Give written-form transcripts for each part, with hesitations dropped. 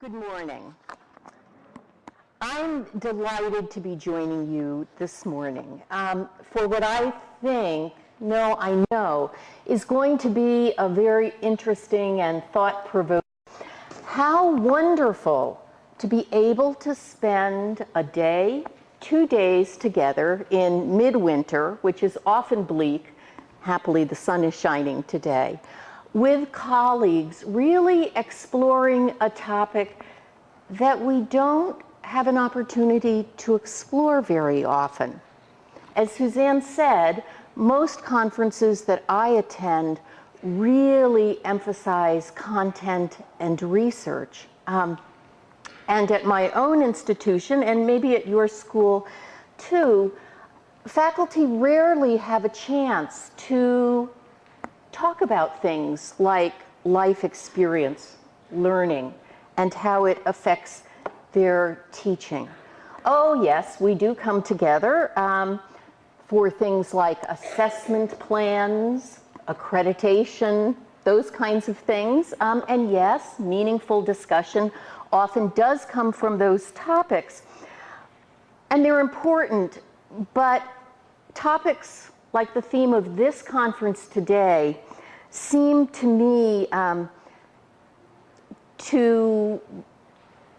Good morning. I'm delighted to be joining you this morning for what I know is going to be a very interesting and thought-provoking. How wonderful to be able to spend a day, 2 days together in midwinter, which is often bleak. Happily, the sun is shining today, with colleagues really exploring a topic that we don't have an opportunity to explore very often. As Suzanne said, most conferences that I attend really emphasize content and research. And at my own institution, and maybe at your school too, faculty rarely have a chance to talk about things like life experience, learning, and how it affects their teaching. Oh yes, we do come together for things like assessment plans, accreditation, those kinds of things. And yes, meaningful discussion often does come from those topics. And they're important, but topics like the theme of this conference today seem to me to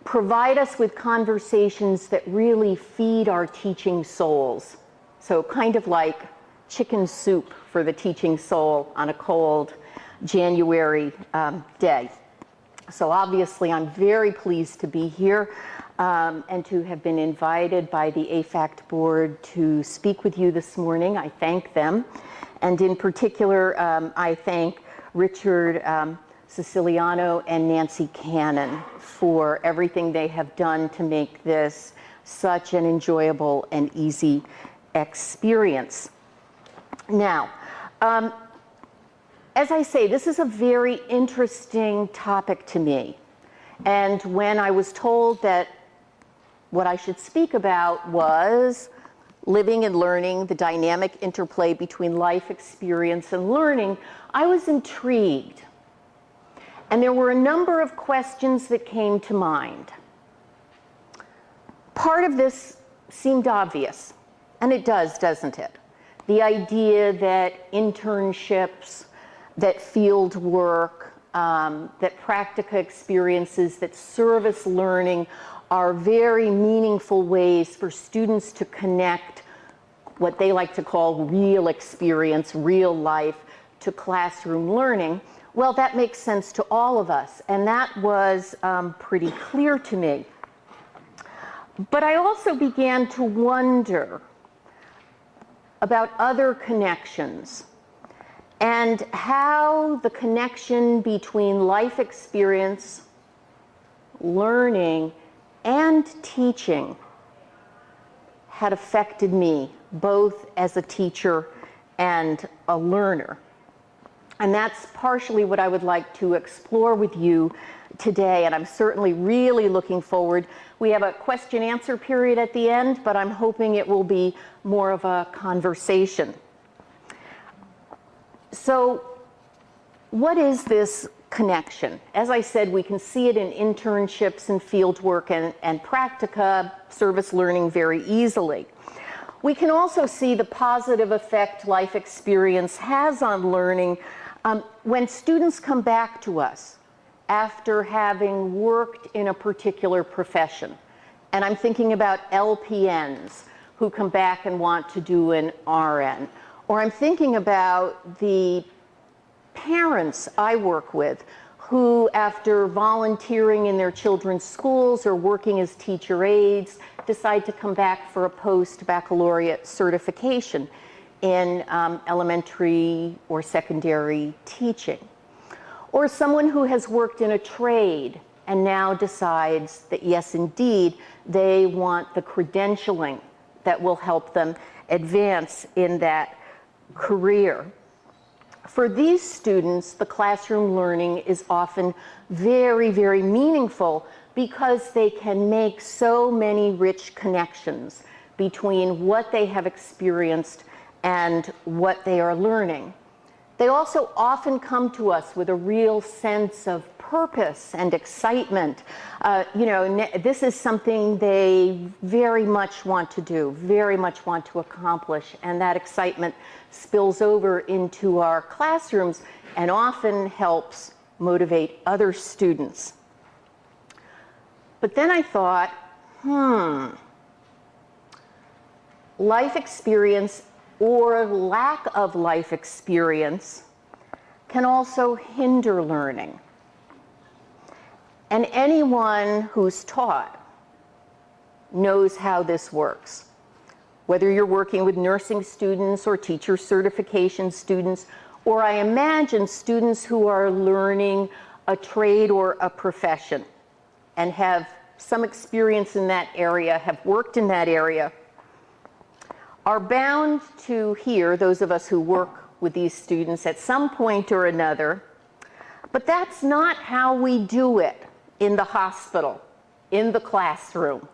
provide us with conversations that really feed our teaching souls. So kind of like chicken soup for the teaching soul on a cold January day. So obviously I'm very pleased to be here and to have been invited by the AFACT board to speak with you this morning. I thank them. And in particular, I thank Richard Siciliano and Nancy Cannon for everything they have done to make this such an enjoyable and easy experience. Now, as I say, this is a very interesting topic to me. And when I was told that what I should speak about was living and learning, the dynamic interplay between life experience and learning, I was intrigued. And there were a number of questions that came to mind. Part of this seemed obvious, and it does, doesn't it? The idea that internships, that field work, that practica experiences, that service learning are very meaningful ways for students to connect what they like to call real experience, real life, to classroom learning. Well, that makes sense to all of us, and that was pretty clear to me. But I also began to wonder about other connections and how the connection between life experience, learning, and teaching had affected me, both as a teacher and a learner. And that's partially what I would like to explore with you today, and I'm certainly really looking forward. We have a question-answer period at the end, but I'm hoping it will be more of a conversation. So, what is this connection? As I said, we can see it in internships and fieldwork and practica, service learning very easily. We can also see the positive effect life experience has on learning when students come back to us after having worked in a particular profession. And I'm thinking about LPNs who come back and want to do an RN. Or I'm thinking about the parents I work with who, after volunteering in their children's schools or working as teacher aides, decide to come back for a post-baccalaureate certification in elementary or secondary teaching. Or someone who has worked in a trade and now decides that, yes, indeed, they want the credentialing that will help them advance in that career. For these students, the classroom learning is often very, very meaningful because they can make so many rich connections between what they have experienced and what they are learning. They also often come to us with a real sense of purpose and excitement. This is something they very much want to do, very much want to accomplish, and that excitement spills over into our classrooms and often helps motivate other students. But then I thought, life experience or lack of life experience can also hinder learning. And anyone who's taught knows how this works. Whether you're working with nursing students or teacher certification students, or I imagine students who are learning a trade or a profession and have some experience in that area, have worked in that area, are bound to hear, those of us who work with these students at some point or another, but that's not how we do it in the hospital, in the classroom,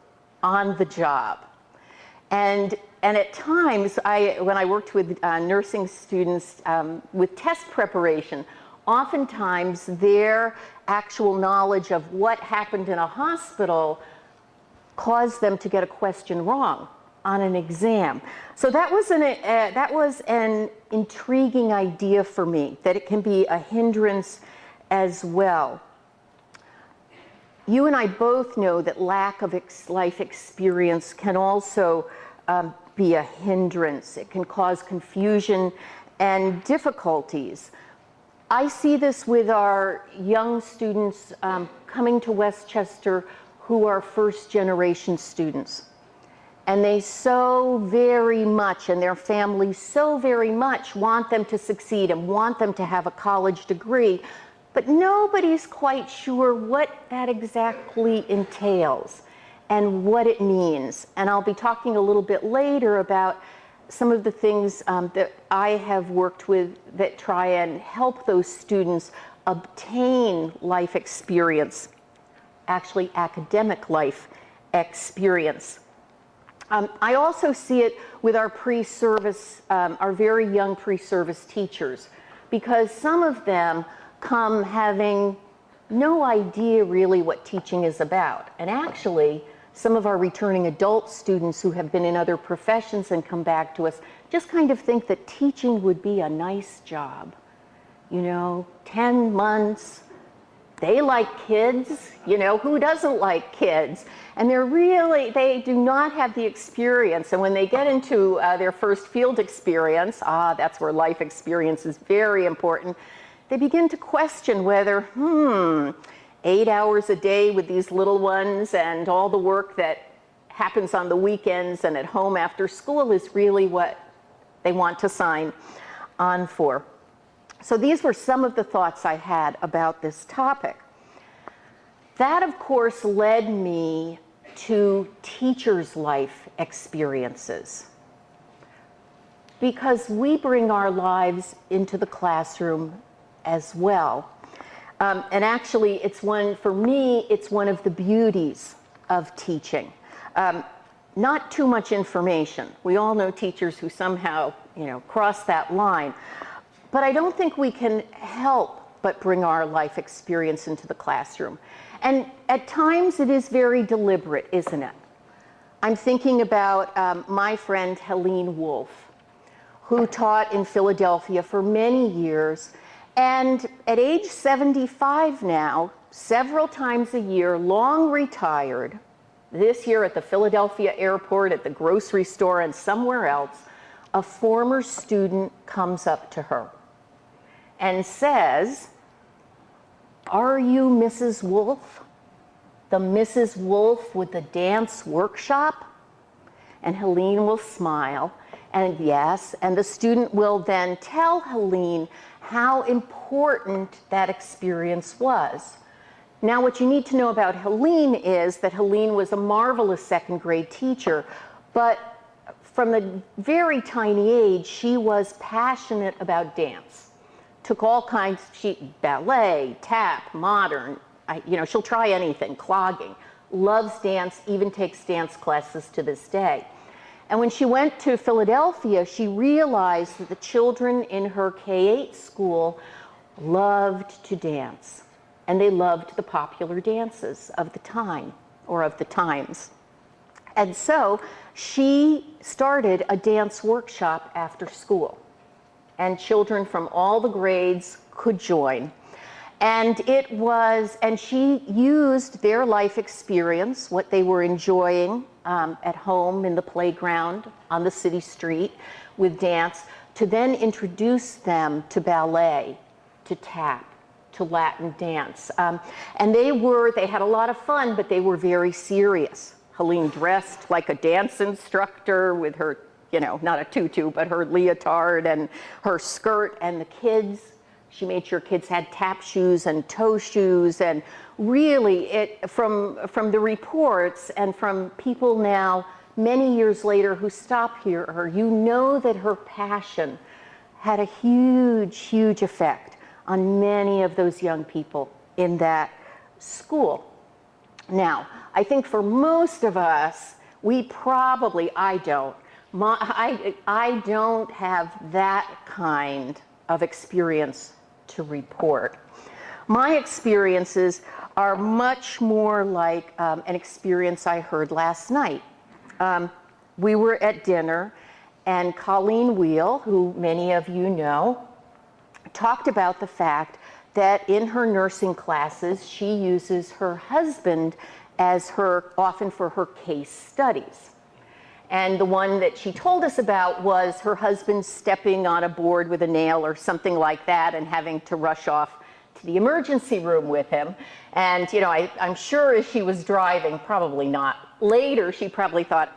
on the job. And at times, when I worked with nursing students with test preparation, oftentimes their actual knowledge of what happened in a hospital caused them to get a question wrong on an exam. So that was an intriguing idea for me, that it can be a hindrance as well. You and I both know that lack of life experience can also be a hindrance. It can cause confusion and difficulties. I see this with our young students coming to Westchester who are first-generation students. And they so very much, and their families so very much, want them to succeed and want them to have a college degree, but nobody's quite sure what that exactly entails and what it means. And I'll be talking a little bit later about some of the things that I have worked with that try and help those students obtain life experience, actually academic life experience. I also see it with our pre-service, our very young pre-service teachers, because some of them come having no idea really what teaching is about. And actually, some of our returning adult students who have been in other professions and come back to us just kind of think that teaching would be a nice job. 10 months, they like kids, who doesn't like kids? And they do not have the experience. And when they get into their first field experience, that's where life experience is very important, they begin to question whether, 8 hours a day with these little ones and all the work that happens on the weekends and at home after school is really what they want to sign on for. So these were some of the thoughts I had about this topic. That, of course, led me to teachers' life experiences, because we bring our lives into the classroom as well. And actually, for me, it's one of the beauties of teaching. Not too much information. We all know teachers who somehow, cross that line. But I don't think we can help but bring our life experience into the classroom. And at times, it is very deliberate, isn't it? I'm thinking about my friend Helene Wolf, who taught in Philadelphia for many years. And at age 75 now, several times a year, long retired, this year at the Philadelphia airport, at the grocery store, and somewhere else, a former student comes up to her and says, "Are you Mrs. Wolf? The Mrs. Wolf with the dance workshop?" And Helene will smile, and yes, and the student will then tell Helene how important that experience was. Now, what you need to know about Helene is that Helene was a marvelous second grade teacher, but from a very tiny age, she was passionate about dance. Took all kinds, ballet, tap, modern, she'll try anything, clogging, loves dance, even takes dance classes to this day. And when she went to Philadelphia, she realized that the children in her K-8 school loved to dance. and they loved the popular dances of the time, or of the times. And so she started a dance workshop after school, and children from all the grades could join. And she used their life experience, what they were enjoying at home, in the playground, on the city street with dance, to then introduce them to ballet, to tap, to Latin dance. And they had a lot of fun, but they were very serious. Helene dressed like a dance instructor with her, not a tutu, but her leotard and her skirt, and the kids, she made sure kids had tap shoes and toe shoes, and really, from the reports and from people now, many years later, who stop hear her, that her passion had a huge, huge effect on many of those young people in that school. Now, I think for most of us, I don't have that kind of experience to report. My experiences are much more like an experience I heard last night. We were at dinner, and Colleen Wheel, who many of you know, talked about the fact that in her nursing classes, she uses her husband as often for her case studies. And the one that she told us about was her husband stepping on a board with a nail or something like that and having to rush off to the emergency room with him. And I'm sure as she was driving, probably not, later she probably thought,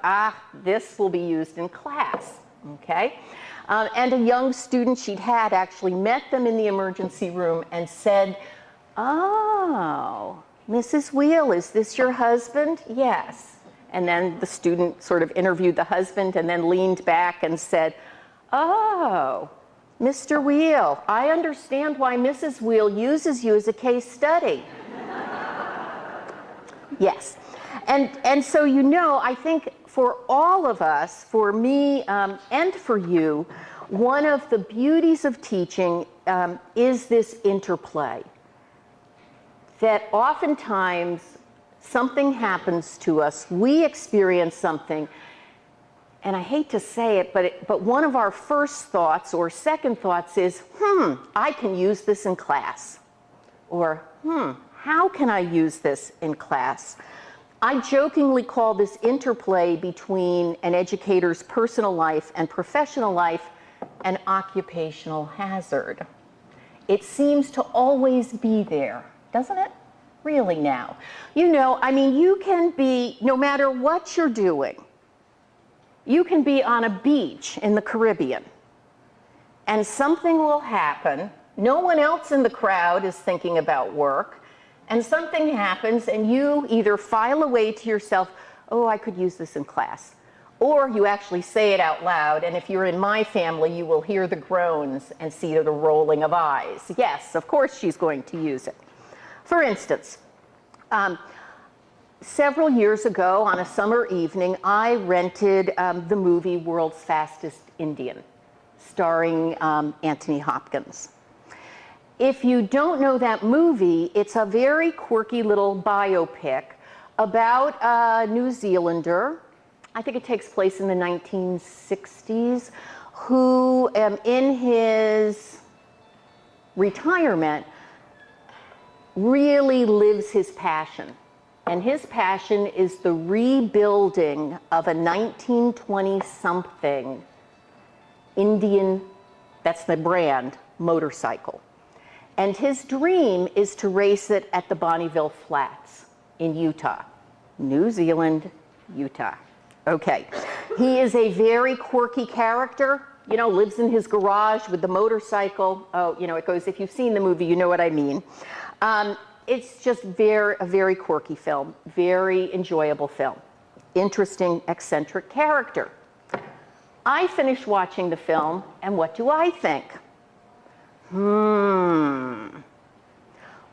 this will be used in class, okay? And a young student she'd had actually met them in the emergency room and said, "Oh, Mrs. Wheel, is this your husband?" "Yes." And then the student sort of interviewed the husband and then leaned back and said, "Oh, Mr. Wheel, I understand why Mrs. Wheel uses you as a case study." Yes. And so, I think for all of us, for me and for you, one of the beauties of teaching is this interplay. That oftentimes something happens to us, we experience something, and I hate to say it, but one of our first thoughts or second thoughts is, I can use this in class. Or, how can I use this in class? I jokingly call this interplay between an educator's personal life and professional life an occupational hazard. It seems to always be there, doesn't it? Really now. You can be, no matter what you're doing, you can be on a beach in the Caribbean, and something will happen. No one else in the crowd is thinking about work, and something happens, and you either file away to yourself, "Oh, I could use this in class," or you actually say it out loud, and if you're in my family, you will hear the groans and see the rolling of eyes. Yes, of course she's going to use it. For instance, several years ago on a summer evening, I rented the movie World's Fastest Indian, starring Anthony Hopkins. If you don't know that movie, it's a very quirky little biopic about a New Zealander, I think it takes place in the 1960s, who in his retirement really lives his passion. And his passion is the rebuilding of a 1920-something Indian, that's the brand, motorcycle. And his dream is to race it at the Bonneville Flats in Utah. New Zealand, Utah. Okay. He is a very quirky character, lives in his garage with the motorcycle. Oh, it goes, if you've seen the movie, you know what I mean. It's just a very quirky film, very enjoyable film. Interesting, eccentric character. I finished watching the film, and what do I think?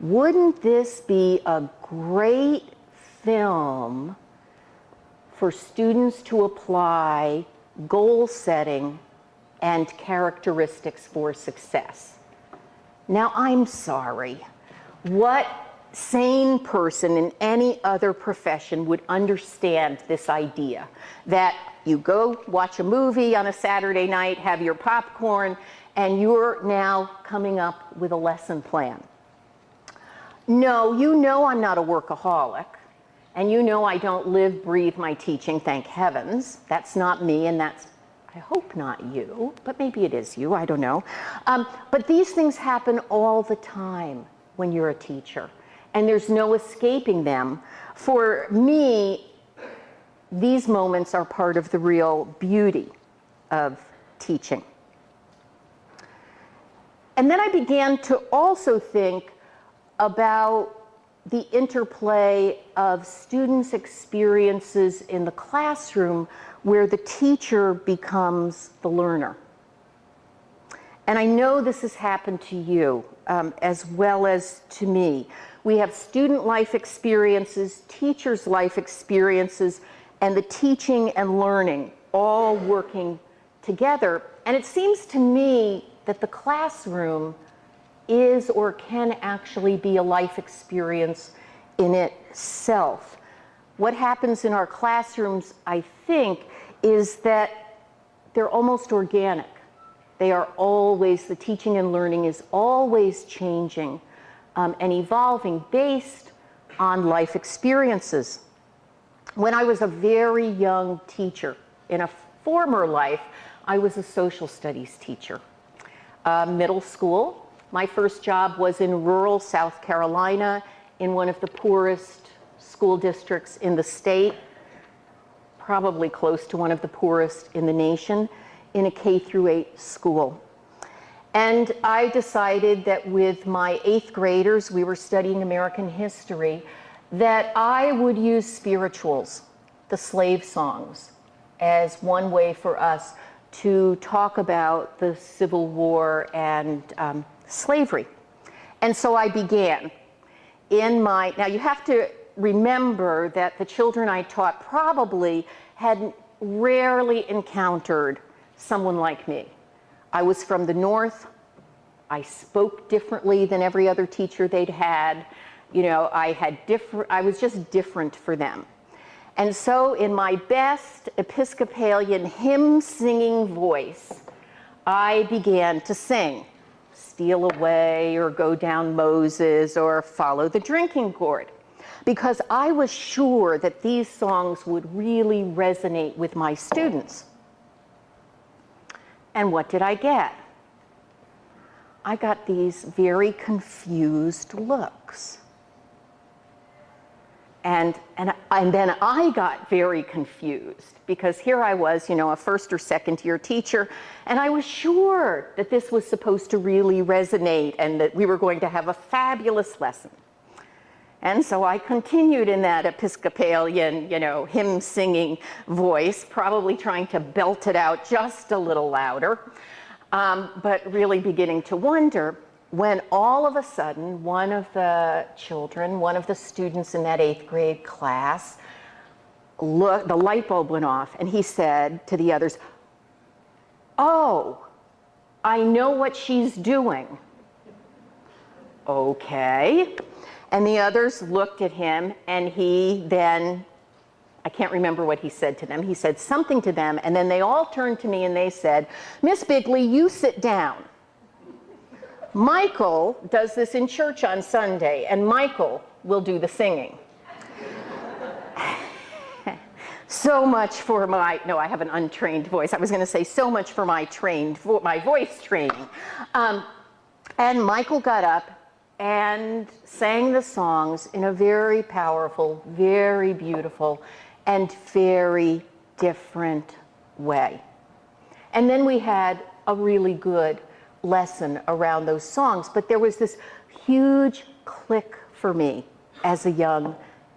Wouldn't this be a great film for students to apply goal setting and characteristics for success? Now, I'm sorry. What sane person in any other profession would understand this idea that you go watch a movie on a Saturday night, have your popcorn, and you're now coming up with a lesson plan. No, you know I'm not a workaholic, and you know I don't live, breathe my teaching, thank heavens. That's not me, and that's, I hope, not you, but maybe it is you, I don't know. But these things happen all the time when you're a teacher, and there's no escaping them. For me, these moments are part of the real beauty of teaching. And then I began to also think about the interplay of students' experiences in the classroom where the teacher becomes the learner. And I know this has happened to you as well as to me. We have student life experiences, teachers' life experiences, and the teaching and learning all working together. And it seems to me that the classroom is or can actually be a life experience in itself. What happens in our classrooms, I think, is that they're almost organic. They are always, the teaching and learning is always changing and evolving based on life experiences. When I was a very young teacher, in a former life, I was a social studies teacher. Middle school. My first job was in rural South Carolina in one of the poorest school districts in the state, probably close to one of the poorest in the nation, in a K-8 school. And I decided that with my 8th graders, we were studying American history, that I would use spirituals, the slave songs, as one way for us to talk about the Civil War and slavery. And so I began in my, now you have to remember that the children I taught probably had rarely encountered someone like me. I was from the North. I spoke differently than every other teacher they'd had. You know, I was just different for them. And so in my best Episcopalian hymn singing voice, I began to sing Steal Away or Go Down Moses or Follow the Drinking Gourd, because I was sure that these songs would really resonate with my students. And what did I get? I got these very confused looks. And then I got very confused because here I was, you know, a first or second year teacher, and I was sure that this was supposed to really resonate and that we were going to have a fabulous lesson. And so I continued in that Episcopalian, you know, hymn singing voice, probably trying to belt it out just a little louder, but really beginning to wonder, when all of a sudden one of the children, one of the students in that 8th grade class, the light bulb went off and he said to the others, "Oh, I know what she's doing." Okay. And the others looked at him and he then, I can't remember what he said to them. He said something to them and then they all turned to me and they said, "Miss Beeghly, you sit down. Michael does this in church on Sunday, and Michael will do the singing." So much for my, no, I have an untrained voice. I was going to say so much for my voice training. And Michael got up and sang the songs in a very powerful, very beautiful, and very different way. And then we had a really good lesson around those songs, but there was this huge click for me as a young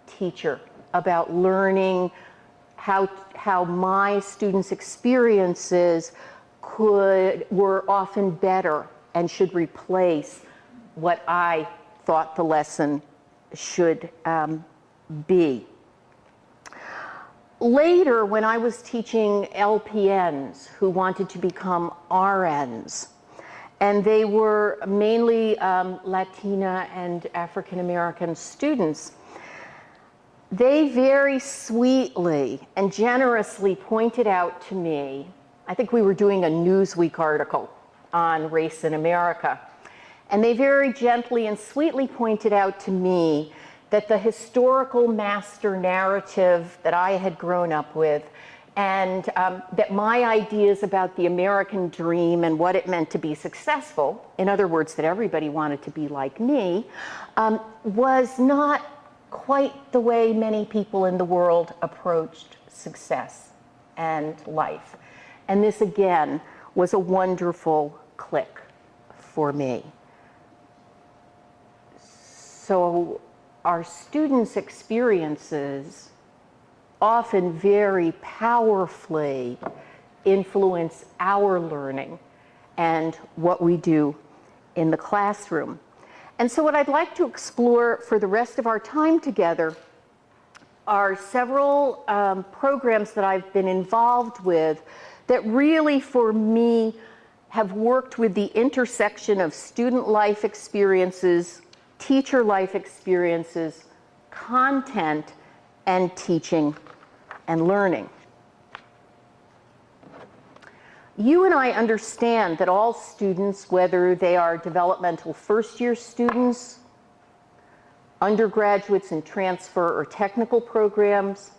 teacher about learning how my students' experiences were often better and should replace what I thought the lesson should be. Later, when I was teaching LPNs who wanted to become RNs, and they were mainly Latina and African American students. They very sweetly and generously pointed out to me, I think we were doing a Newsweek article on race in America, and they very gently and sweetly pointed out to me that the historical master narrative that I had grown up with, and that my ideas about the American dream and what it meant to be successful, in other words, that everybody wanted to be like me, was not quite the way many people in the world approached success and life. And this, again, was a wonderful click for me. So our students' experiences often very powerfully influence our learning and what we do in the classroom. And so what I'd like to explore for the rest of our time together are several programs that I've been involved with that really, for me, have worked with the intersection of student life experiences, teacher life experiences, content, and teaching and learning. You and I understand that all students, whether they are developmental first-year students, undergraduates in transfer or technical programs,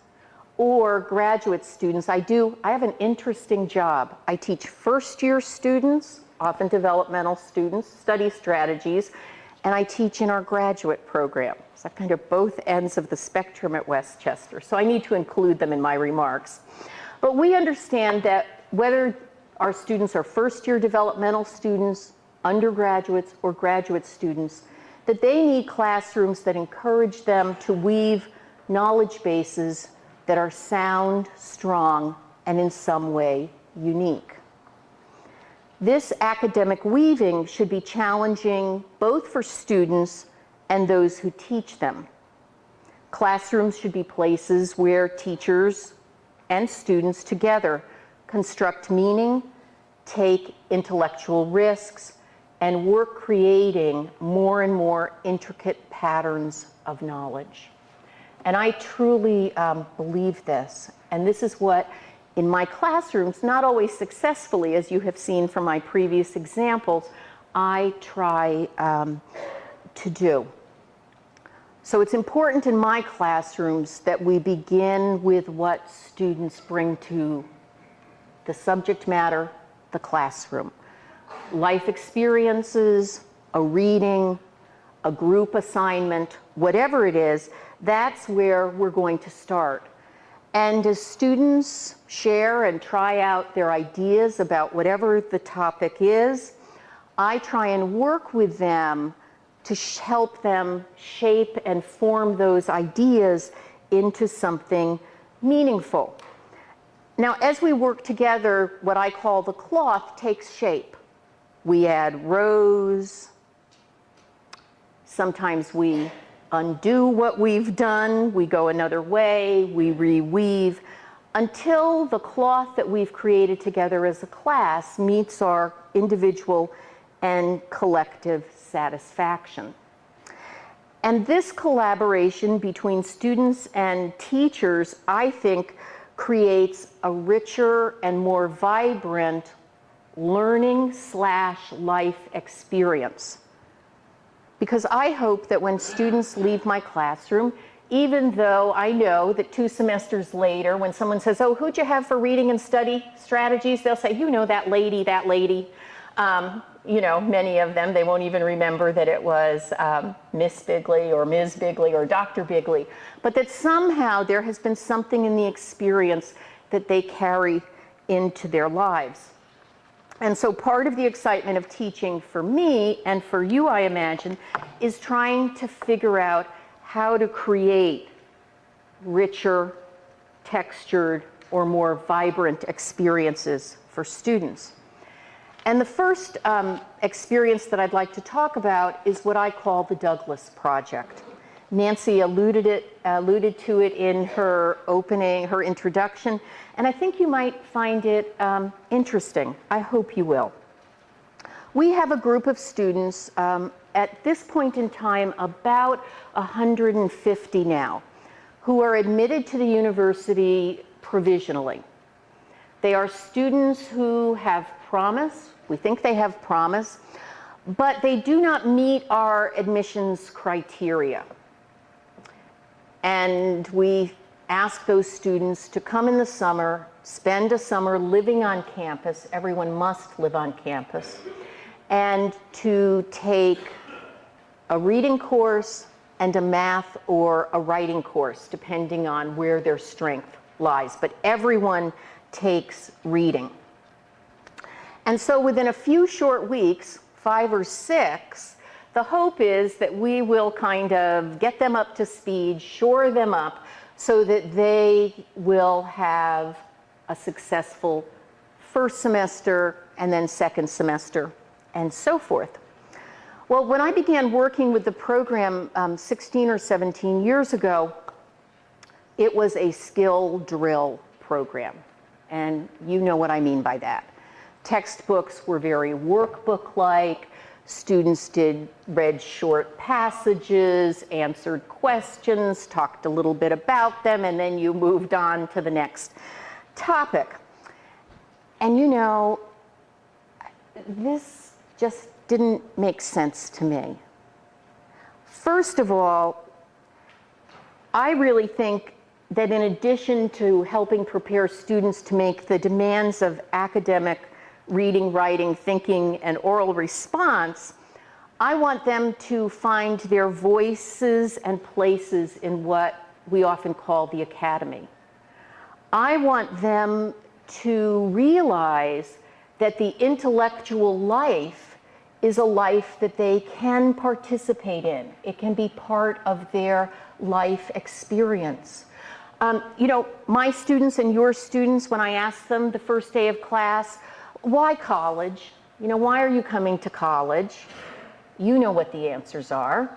or graduate students, I have an interesting job. I teach first-year students, often developmental students, study strategies, and I teach in our graduate program. So kind of both ends of the spectrum at Westchester. So I need to include them in my remarks. But we understand that whether our students are first-year developmental students, undergraduates, or graduate students, that they need classrooms that encourage them to weave knowledge bases that are sound, strong, and in some way unique. This academic weaving should be challenging both for students and those who teach them. Classrooms should be places where teachers and students together construct meaning, take intellectual risks, and work creating more and more intricate patterns of knowledge. And I truly believe this. And this is what, in my classrooms, not always successfully, as you have seen from my previous examples, I try to do. So it's important in my classrooms that we begin with what students bring to the subject matter, the classroom. Life experiences, a reading, a group assignment, whatever it is, that's where we're going to start. And as students share and try out their ideas about whatever the topic is, I try and work with them to help them shape and form those ideas into something meaningful. Now, as we work together, what I call the cloth takes shape. We add rows. Sometimes we undo what we've done. We go another way. We reweave until the cloth that we've created together as a class meets our individual and collective satisfaction. And this collaboration between students and teachers, I think, creates a richer and more vibrant learning/life experience. Because I hope that when students leave my classroom, even though I know that 2 semesters later, when someone says, "Oh, who'd you have for reading and study strategies?" they'll say, "You know, that lady, that lady." You know, many of them, they won't even remember that it was Miss Beeghly or Ms. Beeghly or Dr. Beeghly, but that somehow there has been something in the experience that they carry into their lives. And so part of the excitement of teaching for me and for you, I imagine, is trying to figure out how to create richer, textured, or more vibrant experiences for students. And the first experience that I'd like to talk about is what I call the Douglas Project. Nancy alluded to it in her opening, her introduction, and I think you might find it interesting. I hope you will. We have a group of students, at this point in time, about 150 now, who are admitted to the university provisionally. They are students who have promise. We think they have promise, but they do not meet our admissions criteria. And we ask those students to come in the summer, spend a summer living on campus. Everyone must live on campus. And to take a reading course and a math or a writing course, depending on where their strength lies. But everyone takes reading. And so within a few short weeks, 5 or 6, the hope is that we will kind of get them up to speed, shore them up, so that they will have a successful first semester and then second semester and so forth. Well, when I began working with the program 16 or 17 years ago, it was a skill drill program. And you know what I mean by that. Textbooks were very workbook-like. Students read short passages, answered questions, talked a little bit about them, and then you moved on to the next topic. And you know, this just didn't make sense to me. First of all, I really think that in addition to helping prepare students to make the demands of academic reading, writing, thinking, and oral response, I want them to find their voices and places in what we often call the academy. I want them to realize that the intellectual life is a life that they can participate in. It can be part of their life experience. You know, my students and your students, when I ask them the first day of class, why college? You know, why are you coming to college? You know what the answers are.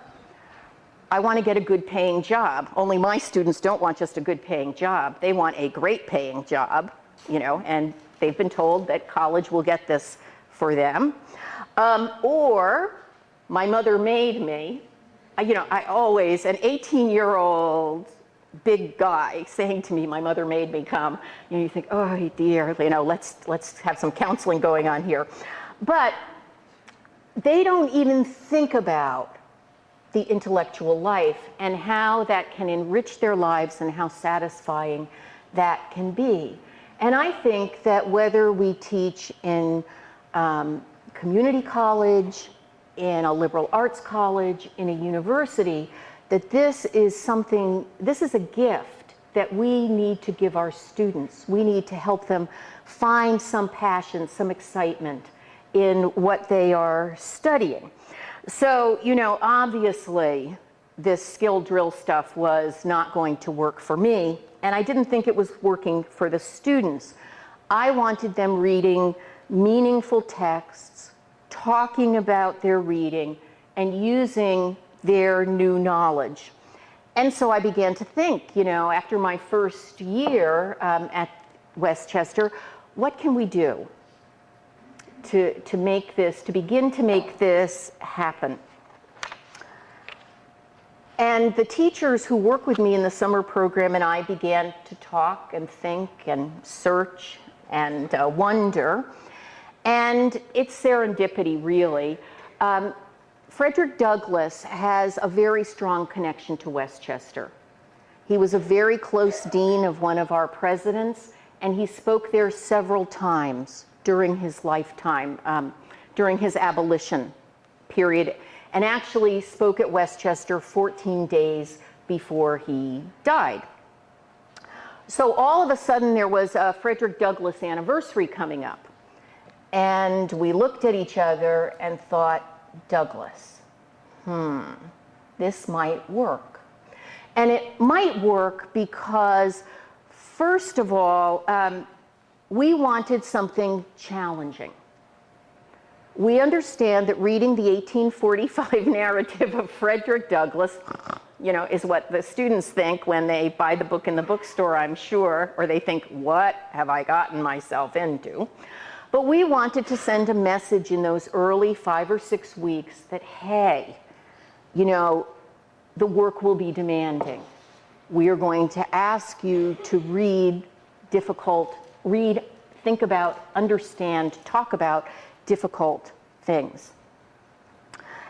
I want to get a good paying job. Only my students don't want just a good paying job. They want a great paying job, you know, and they've been told that college will get this for them. Or my mother made me. You know, I always, an 18-year-old big guy saying to me, my mother made me come, and you think, oh dear, you know, let's have some counseling going on here. But they don't even think about the intellectual life and how that can enrich their lives and how satisfying that can be. And I think that whether we teach in community college, in a liberal arts college, in a university, that this is a gift that we need to give our students. We need to help them find some passion, some excitement in what they are studying. So, you know, obviously this skill drill stuff was not going to work for me, and I didn't think it was working for the students. I wanted them reading meaningful texts, talking about their reading, and using their new knowledge. And so I began to think, you know, after my first year at Westchester, what can we do to begin to make this happen? And the teachers who work with me in the summer program and I began to talk and think and search and wonder. And it's serendipity, really. Frederick Douglass has a very strong connection to Westchester. He was a very close dean of one of our presidents, and he spoke there several times during his lifetime, during his abolition period, and actually spoke at Westchester 14 days before he died. So all of a sudden there was a Frederick Douglass anniversary coming up, and we looked at each other and thought, Douglass, this might work. And it might work because, first of all, we wanted something challenging. We understand that reading the 1845 narrative of Frederick Douglass, you know, is what the students think when they buy the book in the bookstore, I'm sure, or they think, what have I gotten myself into? But we wanted to send a message in those early 5 or 6 weeks that, hey, you know, the work will be demanding. We are going to ask you to read, think about, understand, talk about difficult things.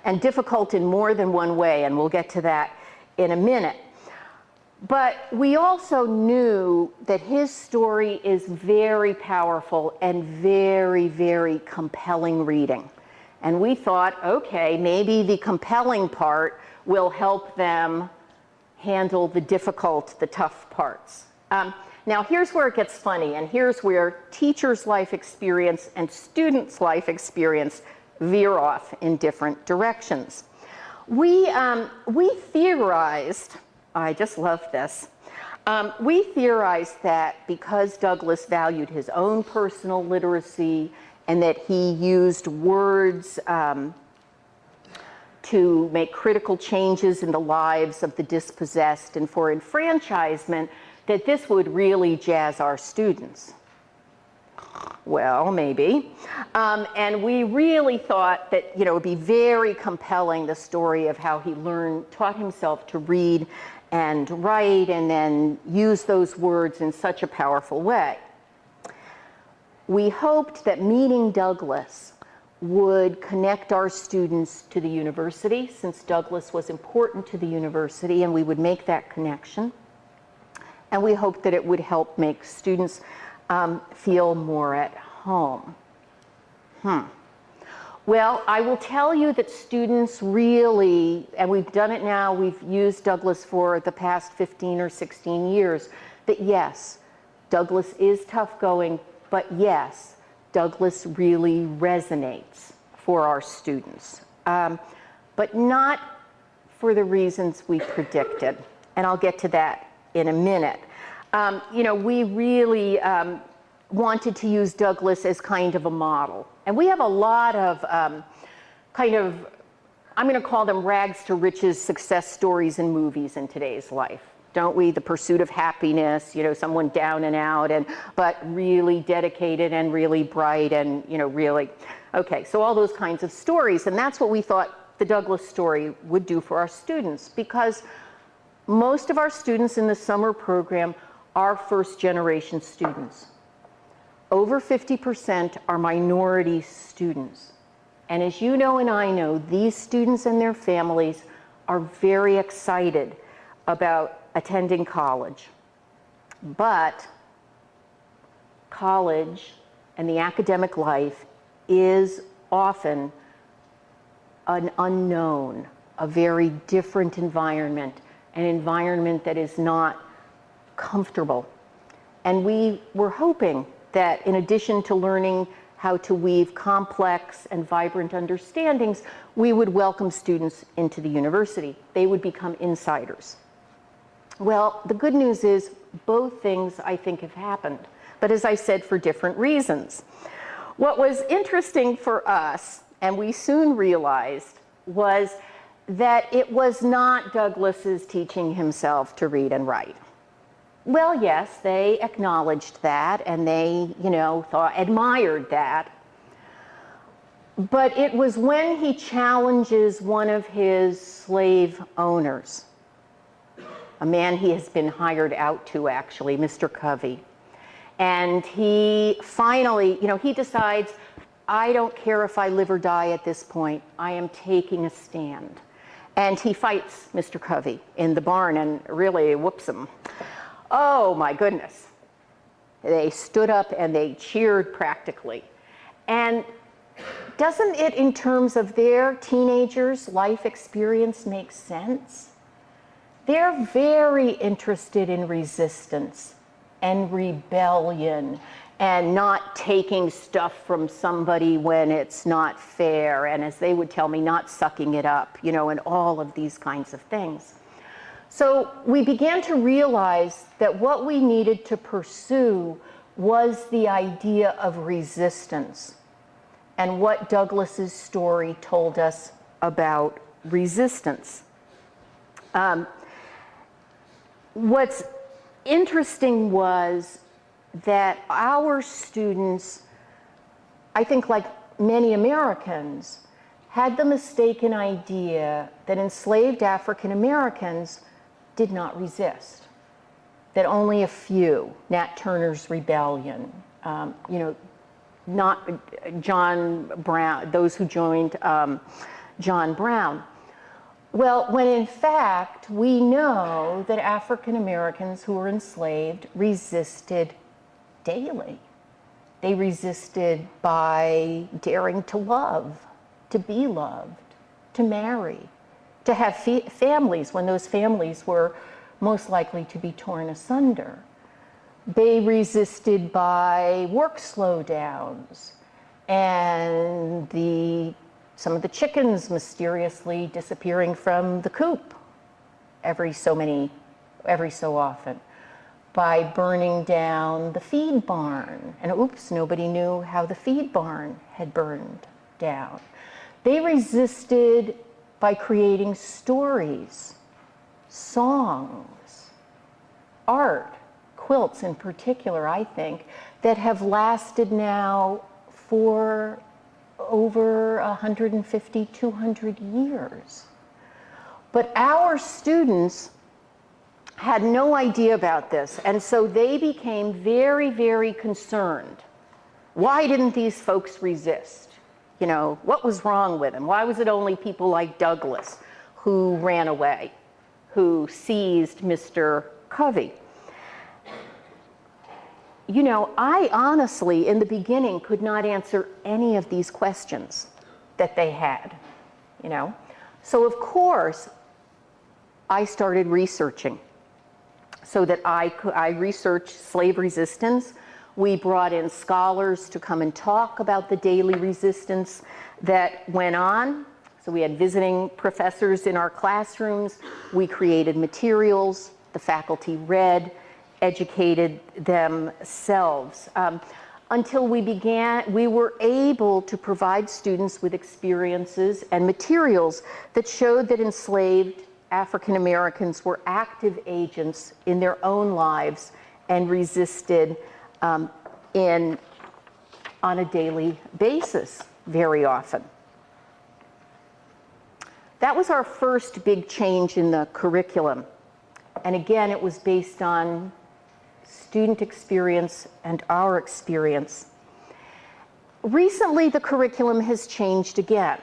And difficult in more than one way, and we'll get to that in a minute. But we also knew that his story is very powerful and very, very compelling reading. And we thought, okay, maybe the compelling part will help them handle the difficult, the tough parts. Now here's where it gets funny, and here's where teachers' life experience and students' life experience veer off in different directions. We theorized, I just love this, we theorized that because Douglas valued his own personal literacy and that he used words to make critical changes in the lives of the dispossessed and for enfranchisement, that this would really jazz our students. Well, maybe. And we really thought that, you know, it would be very compelling, the story of how he taught himself to read and write and then use those words in such a powerful way. We hoped that meeting Douglas would connect our students to the university, since Douglas was important to the university, and we would make that connection. And we hoped that it would help make students feel more at home. Well, I will tell you that students really, and we've done it now, we've used Douglas for the past 15 or 16 years, that yes, Douglas is tough going, but yes, Douglas really resonates for our students, but not for the reasons we predicted. And I'll get to that in a minute. You know, we really wanted to use Douglas as kind of a model. And we have a lot of I'm going to call them rags to riches success stories in movies in today's life. Don't we? The pursuit of happiness, you know, someone down and out, but really dedicated and really bright and, you know, really, okay, so all those kinds of stories. And that's what we thought the Douglas story would do for our students, because most of our students in the summer program are first-generation students. Over 50% are minority students. And as you know and I know, these students and their families are very excited about attending college. But college and the academic life is often an unknown, a very different environment, an environment that is not comfortable. And we were hoping that in addition to learning how to weave complex and vibrant understandings, we would welcome students into the university. They would become insiders. Well, the good news is both things, I think, have happened, but as I said, for different reasons. What was interesting for us, and we soon realized, was that it was not Douglas's teaching himself to read and write. Well, yes, they acknowledged that, and they, you know, admired that. But it was when he challenges one of his slave owners, a man he has been hired out to, actually, Mr. Covey. And he finally, you know, he decides, I don't care if I live or die at this point. I am taking a stand. And he fights Mr. Covey in the barn and really whoops him. Oh, my goodness. They stood up and they cheered practically. And doesn't it, in terms of their teenagers' life experience, make sense? They're very interested in resistance and rebellion and not taking stuff from somebody when it's not fair, and as they would tell me, not sucking it up, you know, and all of these kinds of things. So we began to realize that what we needed to pursue was the idea of resistance, and what Douglas's story told us about resistance. What's interesting was that our students I think like many Americans, had the mistaken idea that enslaved African Americans did not resist, that only a few, Nat Turner's Rebellion, not John Brown, those who joined John Brown. Well, when in fact we know that African Americans who were enslaved resisted daily. They resisted by daring to love, to be loved, to marry, to have families when those families were most likely to be torn asunder. They resisted by work slowdowns and some of the chickens mysteriously disappearing from the coop every so often, by burning down the feed barn. And oops, nobody knew how the feed barn had burned down. They resisted by creating stories, songs, art, quilts in particular, I think, that have lasted now for over 150, 200 years. But our students had no idea about this, and so they became very, very concerned. Why didn't these folks resist? What was wrong with them? Why was it only people like Douglass who ran away, who seized Mr. Covey? I honestly, in the beginning, could not answer any of these questions that they had, So of course, I started researching so that I researched slave resistance. We brought in scholars to come and talk about the daily resistance that went on. So we had visiting professors in our classrooms. We created materials. The faculty read, educated themselves. Until we were able to provide students with experiences and materials that showed that enslaved African Americans were active agents in their own lives and resisted on a daily basis very often. That was our first big change in the curriculum. And again, it was based on student experience and our experience. Recently, the curriculum has changed again.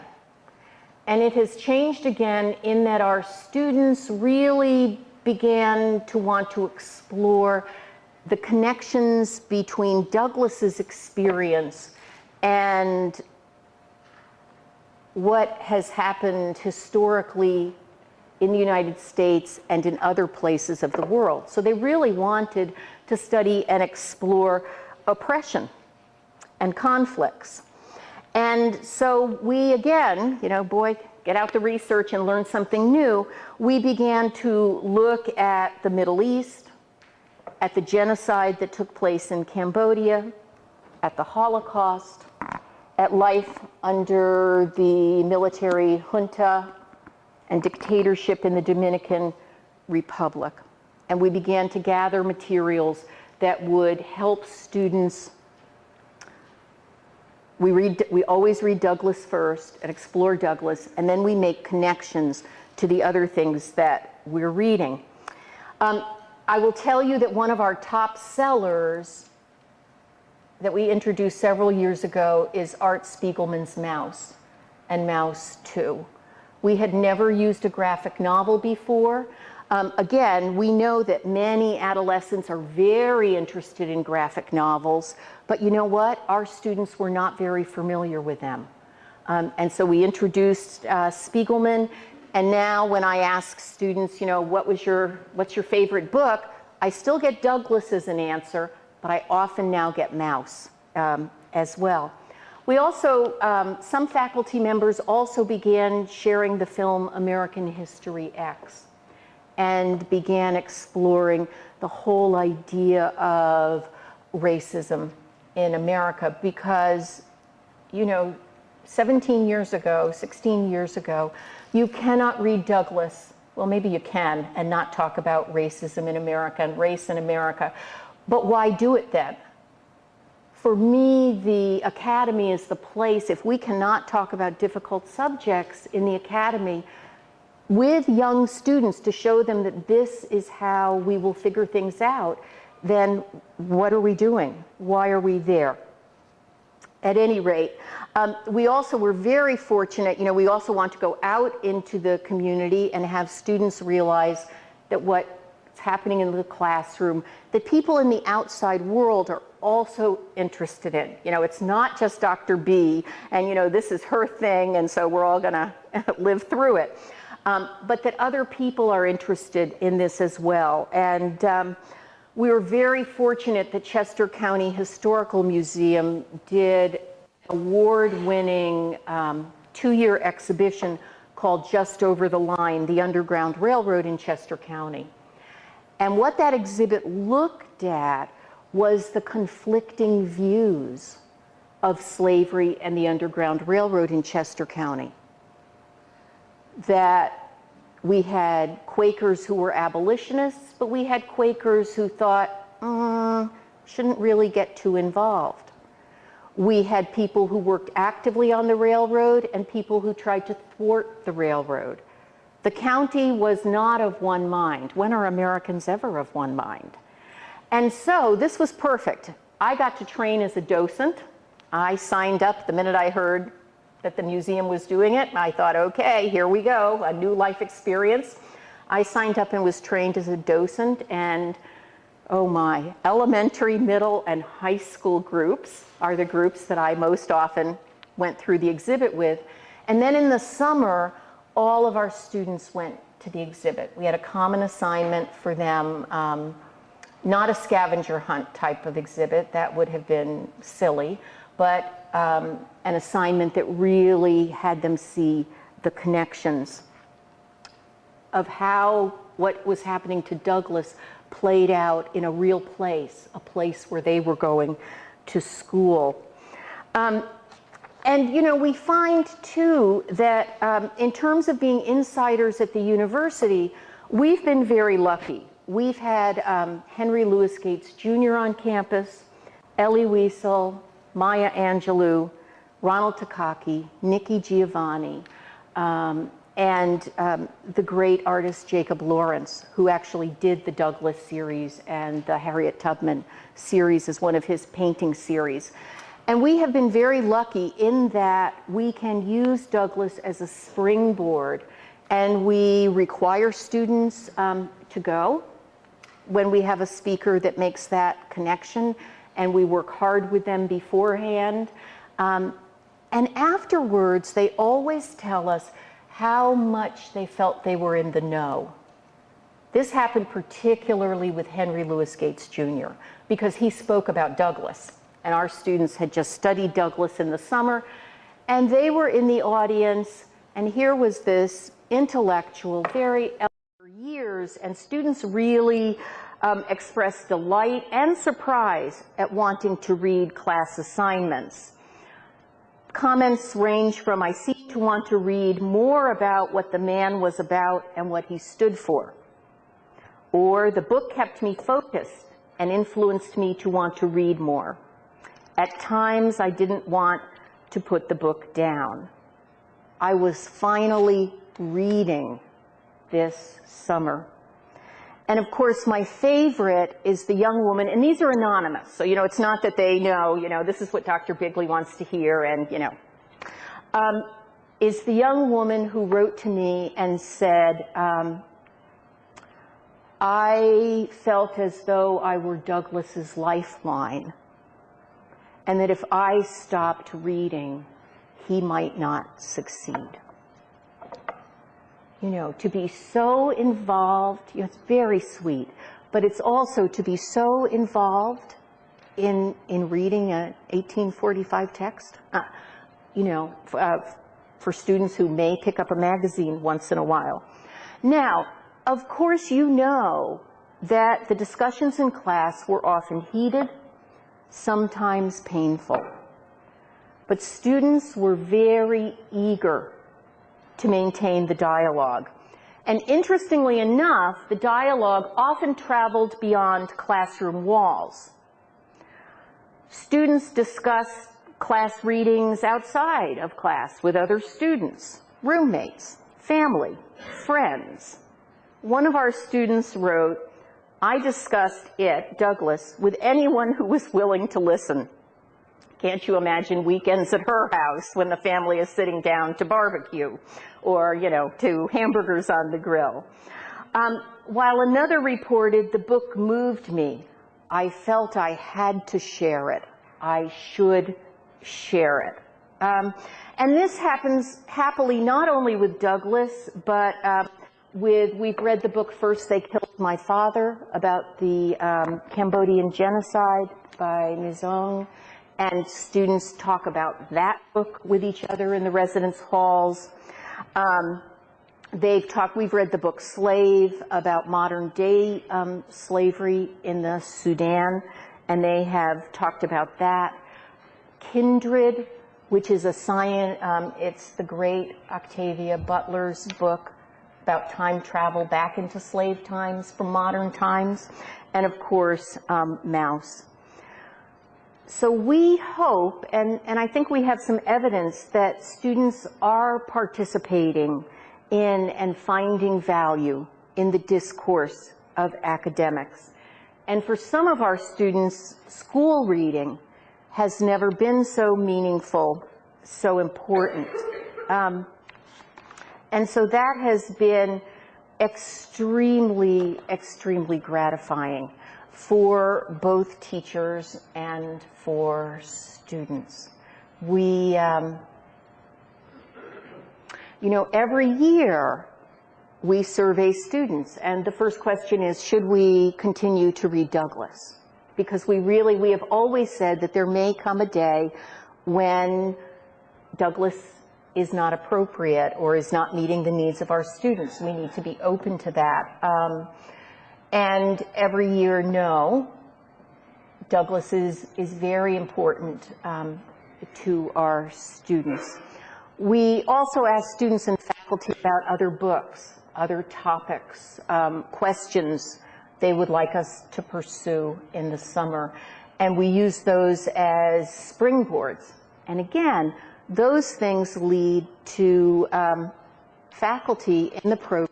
And it has changed again in that our students really began to want to explore the connections between Douglass's experience and what has happened historically in the United States and in other places of the world. So they really wanted to study and explore oppression and conflicts. And so we again, get out the research and learn something new. We began to look at the Middle East, at the genocide that took place in Cambodia, at the Holocaust, at life under the military junta and dictatorship in the Dominican Republic. And we began to gather materials that would help students. We always read Douglass first and explore Douglass, and then we make connections to the other things that we're reading. I will tell you that one of our top sellers that we introduced several years ago is Art Spiegelman's Mouse and Mouse 2. We had never used a graphic novel before. Again, we know that many adolescents are very interested in graphic novels, but you know what? Our students were not very familiar with them. And so we introduced Spiegelman, and now when I ask students, what's your favorite book? I still get Douglass as an answer, but I often now get Mouse as well. We also, some faculty members also began sharing the film American History X and began exploring the whole idea of racism in America because, 17 years ago, 16 years ago, you cannot read Douglass, well, maybe you can, and not talk about racism in America and race in America. But why do it then? for me, the academy is the place, if we cannot talk about difficult subjects in the academy with young students to show them that this is how we will figure things out, then what are we doing? Why are we there? At any rate, we also were very fortunate, we also want to go out into the community and have students realize that what's happening in the classroom, that people in the outside world are also interested in. It's not just Dr. B and this is her thing and so we're all gonna live through it. But that other people are interested in this as well. And we were very fortunate that Chester County Historical Museum did an award-winning two-year exhibition called Just Over the Line, the Underground Railroad in Chester County. And what that exhibit looked at was the conflicting views of slavery and the Underground Railroad in Chester County. That we had Quakers who were abolitionists, but we had Quakers who thought, shouldn't really get too involved. We had people who worked actively on the railroad and people who tried to thwart the railroad. The county was not of one mind. When are Americans ever of one mind? And so this was perfect. I got to train as a docent. I signed up the minute I heard that the museum was doing it. I thought, okay, here we go, a new life experience. I signed up and was trained as a docent, and oh my, elementary, middle, and high school groups are the groups that I most often went through the exhibit with. And then in the summer, all of our students went to the exhibit. We had a common assignment for them, not a scavenger hunt type of exhibit, that would have been silly, but an assignment that really had them see the connections of how what was happening to Douglas played out in a real place, a place where they were going to school. And we find too that in terms of being insiders at the university, we've been very lucky. We've had Henry Louis Gates Jr. on campus, Elie Wiesel, Maya Angelou, Ronald Takaki, Nikki Giovanni, and the great artist Jacob Lawrence, who actually did the Douglas series and the Harriet Tubman series as one of his painting series. And we have been very lucky in that we can use Douglas as a springboard, and we require students to go when we have a speaker that makes that connection, and we work hard with them beforehand. And afterwards, they always tell us how much they felt they were in the know. This happened particularly with Henry Louis Gates Jr., because he spoke about Douglas, and our students had just studied Douglas in the summer, and they were in the audience, and here was this intellectual, very elderly years, and students really expressed delight and surprise at wanting to read class assignments. Comments range from, I seem to want to read more about what the man was about and what he stood for. Or, the book kept me focused and influenced me to want to read more. At times, I didn't want to put the book down. I was finally reading this summer. And of course, my favorite is the young woman, and these are anonymous, so it's not that they know, this is what Dr. Beeghly wants to hear, and is the young woman who wrote to me and said, I felt as though I were Douglas's lifeline, and that if I stopped reading, he might not succeed. To be so involved, it's very sweet, but it's also to be so involved in reading an 1845 text, for students who may pick up a magazine once in a while. Now, of course, that the discussions in class were often heated, sometimes painful, but students were very eager to maintain the dialogue. And interestingly enough, the dialogue often traveled beyond classroom walls. Students discuss class readings outside of class with other students, roommates, family, friends. One of our students wrote, "I discussed it, Douglas, with anyone who was willing to listen." Can't you imagine weekends at her house when the family is sitting down to barbecue or, to hamburgers on the grill? While another reported, "The book moved me. I felt I had to share it. I should share it." And this happens happily not only with Douglas, but we've read the book First They Killed My Father, about the Cambodian genocide by Mizong, and students talk about that book with each other in the residence halls. We've read the book Slave, about modern day slavery in the Sudan, and they have talked about that. Kindred, which is it's the great Octavia Butler's book about time travel back into slave times from modern times, and of course, Mouse. So we hope, and I think we have some evidence, that students are participating in and finding value in the discourse of academics. And for some of our students, school reading has never been so meaningful, so important. And so that has been extremely, extremely gratifying for both teachers and for students. We, every year we survey students, and the first question is, should we continue to read Douglas? Because we have always said that there may come a day when Douglas is not appropriate or is not meeting the needs of our students. We need to be open to that. And every year, no, Douglas is very important to our students. We also ask students and faculty about other books, other topics, questions they would like us to pursue in the summer. And we use those as springboards. And again, those things lead to faculty in the program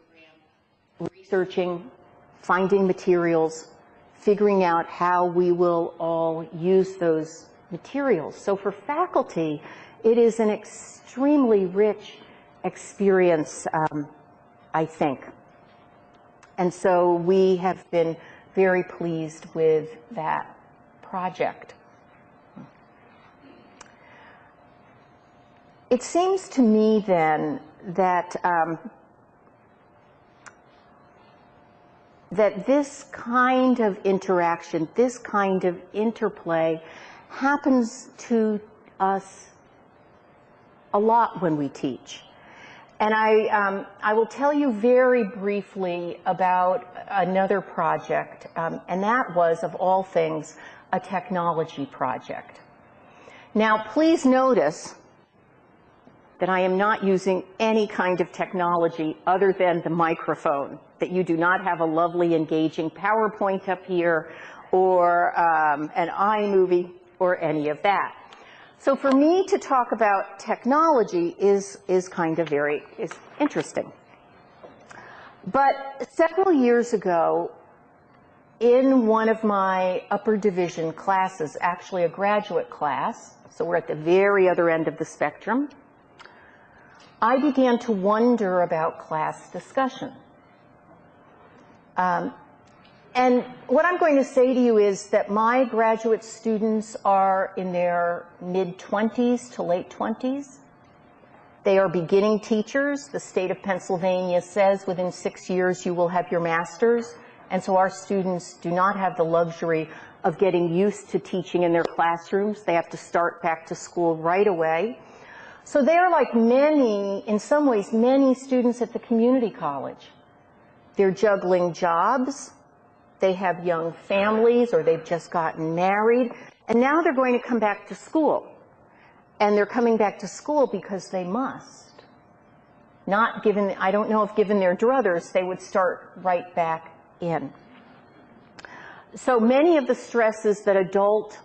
researching, finding materials, figuring out how we will all use those materials. So for faculty, it is an extremely rich experience, I think. And so we have been very pleased with that project. It seems to me then that that this kind of interaction, this kind of interplay happens to us a lot when we teach. And I will tell you very briefly about another project, and that was, of all things, a technology project. Now, please notice that I am not using any kind of technology other than the microphone, that you do not have a lovely, engaging PowerPoint up here or an iMovie or any of that. So for me to talk about technology is kind of is interesting. But several years ago, in one of my upper division classes, actually a graduate class, so we're at the very other end of the spectrum, I began to wonder about class discussion. And what I'm going to say to you is that my graduate students are in their mid-20s to late 20s. They are beginning teachers. The state of Pennsylvania says within 6 years you will have your master's. And so our students do not have the luxury of getting used to teaching in their classrooms. They have to start back to school right away. So they're like many, in some ways, many students at the community college. They're juggling jobs. They have young families, or they've just gotten married, and now they're going to come back to school. And they're coming back to school because they must. Not given, I don't know if given their druthers, they would start right back in. So many of the stresses that adult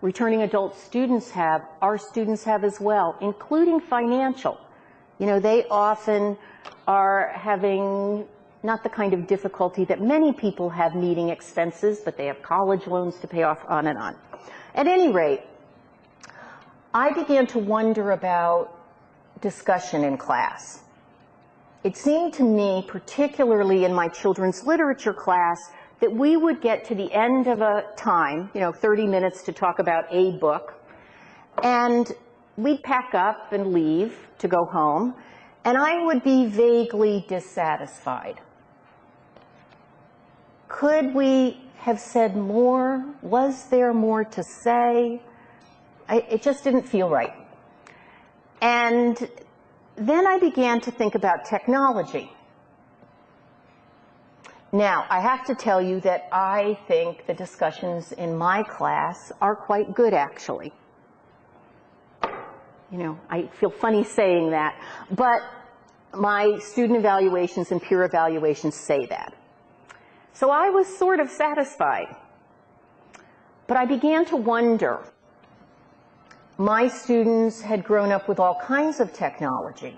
returning adult students have, our students have as well, including financial. You know, they often are having not the kind of difficulty that many people have meeting expenses, but they have college loans to pay off, on and on. At any rate, I began to wonder about discussion in class. It seemed to me, particularly in my children's literature class, that we would get to the end of a time, 30 minutes to talk about a book, and we'd pack up and leave to go home, and I would be vaguely dissatisfied. Could we have said more? Was there more to say? It just didn't feel right. And then I began to think about technology. Now, I have to tell you that I think the discussions in my class are quite good, actually. I feel funny saying that, but my student evaluations and peer evaluations say that. So I was sort of satisfied. But I began to wonder. My students had grown up with all kinds of technology.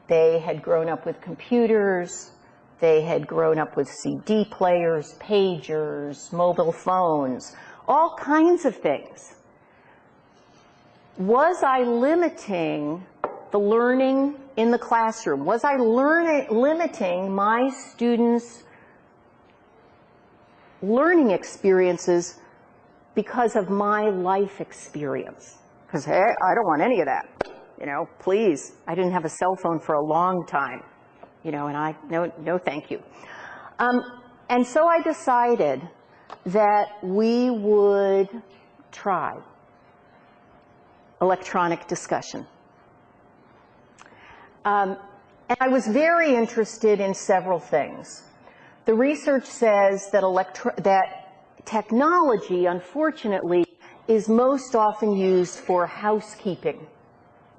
They had grown up with computers. They had grown up with CD players, pagers, mobile phones, all kinds of things. Was I limiting the learning in the classroom? Was I limiting my students' learning experiences because of my life experience? Because, hey, I don't want any of that. Please. I didn't have a cell phone for a long time. And no thank you. And so I decided that we would try electronic discussion. And I was very interested in several things. The research says that technology, unfortunately, is most often used for housekeeping.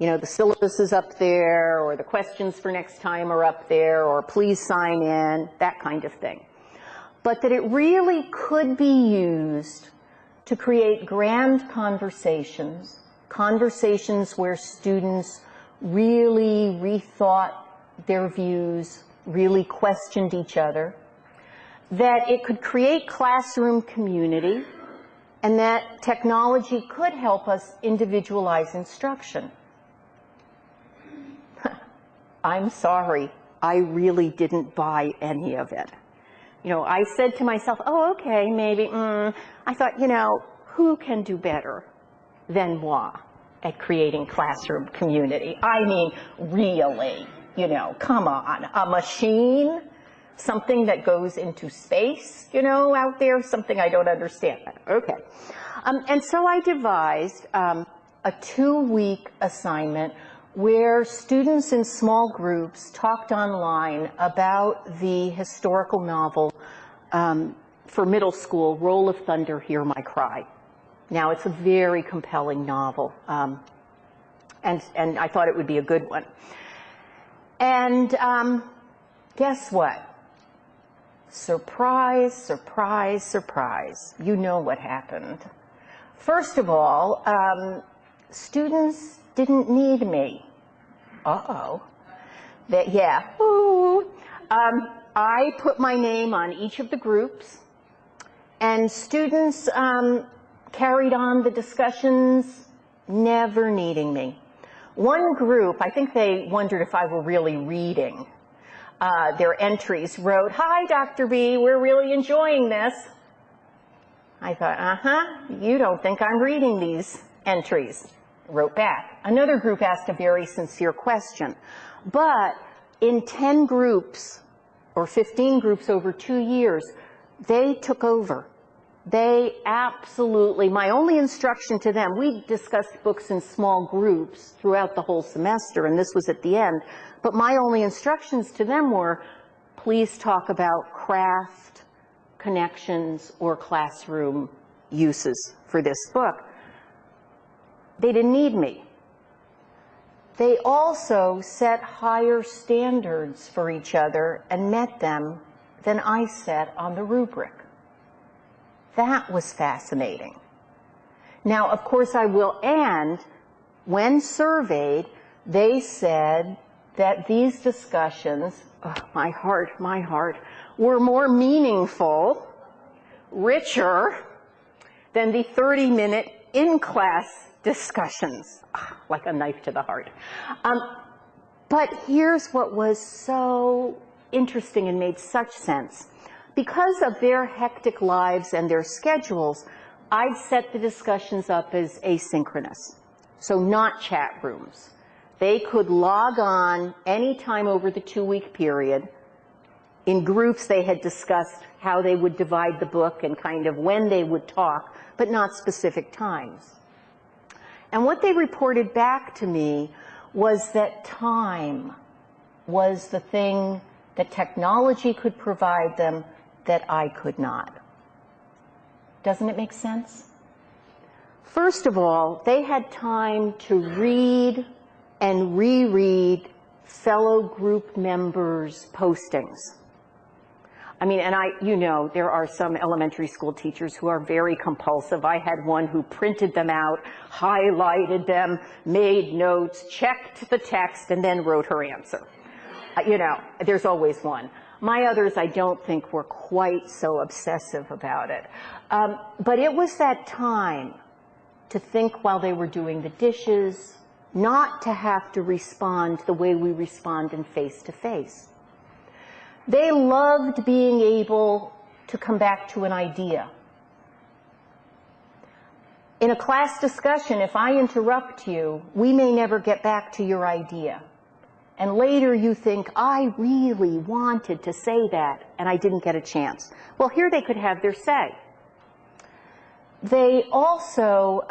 The syllabus is up there, or the questions for next time are up there, or please sign in, that kind of thing. But that it really could be used to create grand conversations, conversations where students really rethought their views, really questioned each other, that it could create classroom community, and that technology could help us individualize instruction. I'm sorry, I really didn't buy any of it. I said to myself, oh, okay, maybe, I thought, who can do better than moi at creating classroom community? I mean, really, come on, a machine, something that goes into space, out there, something I don't understand. Okay. And so I devised a 2-week assignment where students in small groups talked online about the historical novel for middle school, Roll of Thunder, Hear My Cry. Now, it's a very compelling novel, and I thought it would be a good one. And guess what? Surprise, surprise, surprise. You know what happened. First of all, students didn't need me. Uh-oh. Yeah. Ooh. I put my name on each of the groups, and students carried on the discussions, never needing me. One group, I think they wondered if I were really reading. Their entries wrote, "Hi, Dr. B, we're really enjoying this." I thought, you don't think I'm reading these entries. Wrote back. Another group asked a very sincere question. But in 10 groups or 15 groups over 2 years, they took over. They absolutely, my only instruction to them, we discussed books in small groups throughout the whole semester, and this was at the end, but my only instructions to them were, please talk about craft, connections, or classroom uses for this book. They didn't need me. They also set higher standards for each other and met them than I set on the rubric. That was fascinating. Now, of course, I will, and when surveyed, they said that these discussions, oh, my heart, were more meaningful, richer than the 30-minute in-class discussions. Like a knife to the heart. But here's what was so interesting and made such sense. Because of their hectic lives and their schedules, I'd set the discussions up as asynchronous, so not chat rooms. They could log on anytime over the 2-week period. In groups, they had discussed how they would divide the book and kind of when they would talk, but not specific times. And what they reported back to me was that time was the thing that technology could provide them that I could not. Doesn't it make sense? First of all, they had time to read and reread fellow group members' postings. I mean, and you know, there are some elementary school teachers who are very compulsive. I had one who printed them out, highlighted them, made notes, checked the text, and then wrote her answer. You know, there's always one. My others, I don't think, were quite so obsessive about it. But it was that time to think while they were doing the dishes, not to have to respond the way we respond in face-to-face. They loved being able to come back to an idea. In a class discussion, if I interrupt you, we may never get back to your idea. And later you think, I really wanted to say that, and I didn't get a chance. Well, here they could have their say. They also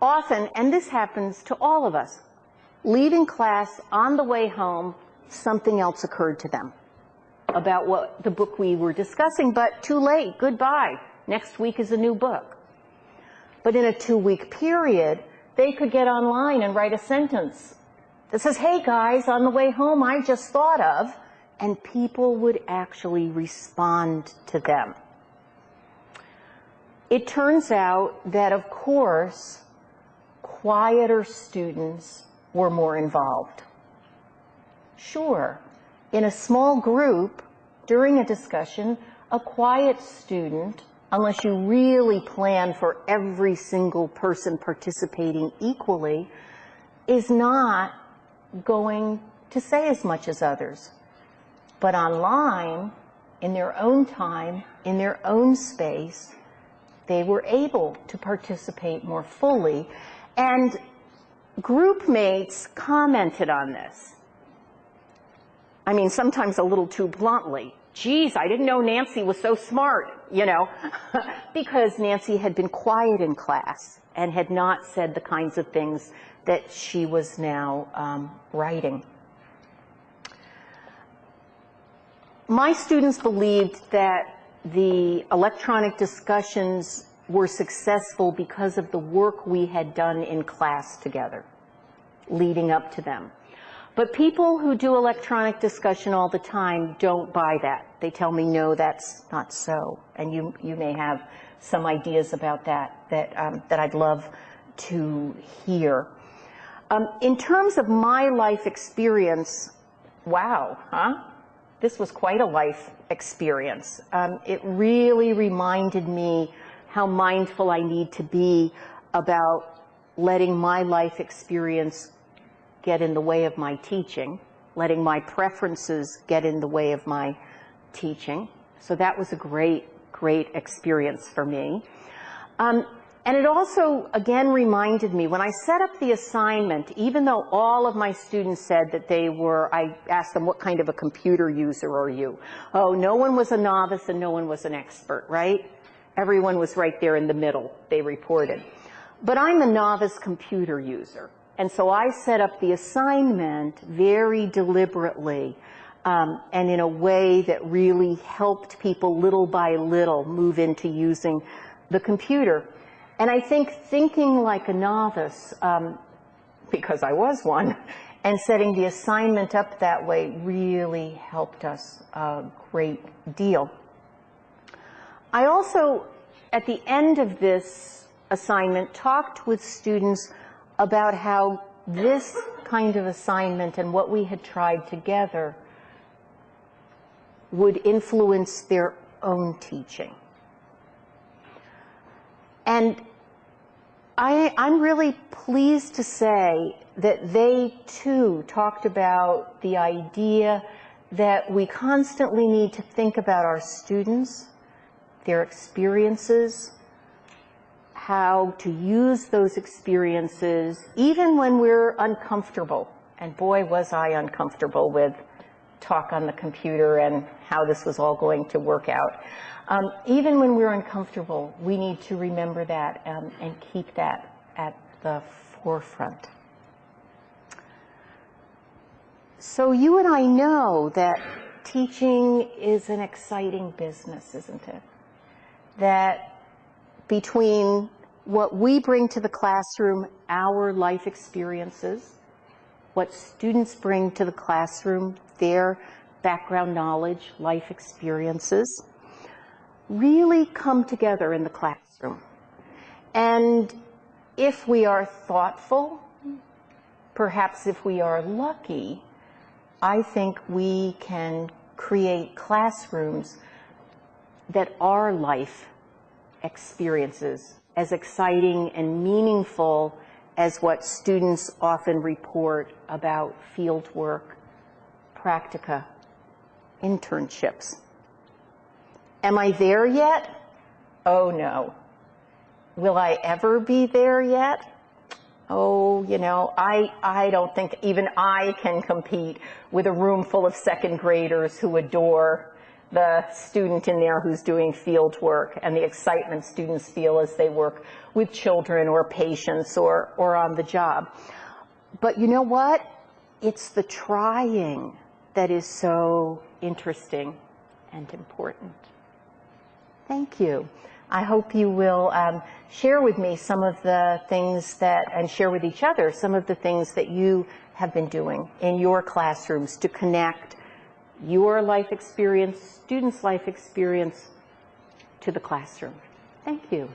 often, and this happens to all of us, leaving class on the way home, something else occurred to them about what the book we were discussing, but too late, goodbye. Next week is a new book. But in a 2-week period, they could get online and write a sentence that says, hey guys, on the way home I just thought of, and people would actually respond to them. It turns out that, of course, quieter students were more involved. Sure, in a small group, during a discussion, a quiet student, unless you really plan for every single person participating equally, is not going to say as much as others. But online, in their own time, in their own space, they were able to participate more fully. And group mates commented on this. I mean, sometimes a little too bluntly. Geez, I didn't know Nancy was so smart, you know, because Nancy had been quiet in class and had not said the kinds of things that she was now writing. My students believed that the electronic discussions were successful because of the work we had done in class together, leading up to them. But people who do electronic discussion all the time don't buy that. They tell me, no, that's not so. And you may have some ideas about that I'd love to hear. In terms of my life experience, wow, huh? This was quite a life experience. It really reminded me how mindful I need to be about letting my life experience get in the way of my teaching, letting my preferences get in the way of my teaching. So that was a great, great experience for me. And it also, again, reminded me, when I set up the assignment, even though all of my students said that they were, I asked them, what kind of a computer user are you? Oh, no one was a novice and no one was an expert, right? Everyone was right there in the middle, they reported. But I'm a novice computer user. And so I set up the assignment very deliberately and in a way that really helped people little by little move into using the computer. And I think thinking like a novice, because I was one, and setting the assignment up that way really helped us a great deal. I also, at the end of this assignment talked with students about how this kind of assignment and what we had tried together would influence their own teaching. And I'm really pleased to say that they too talked about the idea that we constantly need to think about our students, their experiences, how to use those experiences even when we're uncomfortable. And boy, was I uncomfortable with talk on the computer and how this was all going to work out. Even when we're uncomfortable, we need to remember that and keep that at the forefront. So you and I know that teaching is an exciting business, isn't it? That between what we bring to the classroom, our life experiences, what students bring to the classroom, their background knowledge, life experiences, really come together in the classroom. And if we are thoughtful, perhaps if we are lucky, I think we can create classrooms that are life experiences as exciting and meaningful as what students often report about field work, practica, internships. Am I there yet? Oh no. Will I ever be there yet? Oh, you know, I don't think even I can compete with a room full of second graders who adore the student in there who's doing field work and the excitement students feel as they work with children or patients or on the job. But you know what? It's the trying that is so interesting and important. Thank you. I hope you will share with me some of the things that, and share with each other some of the things that you have been doing in your classrooms to connect your life experience, students' life experience to the classroom. Thank you.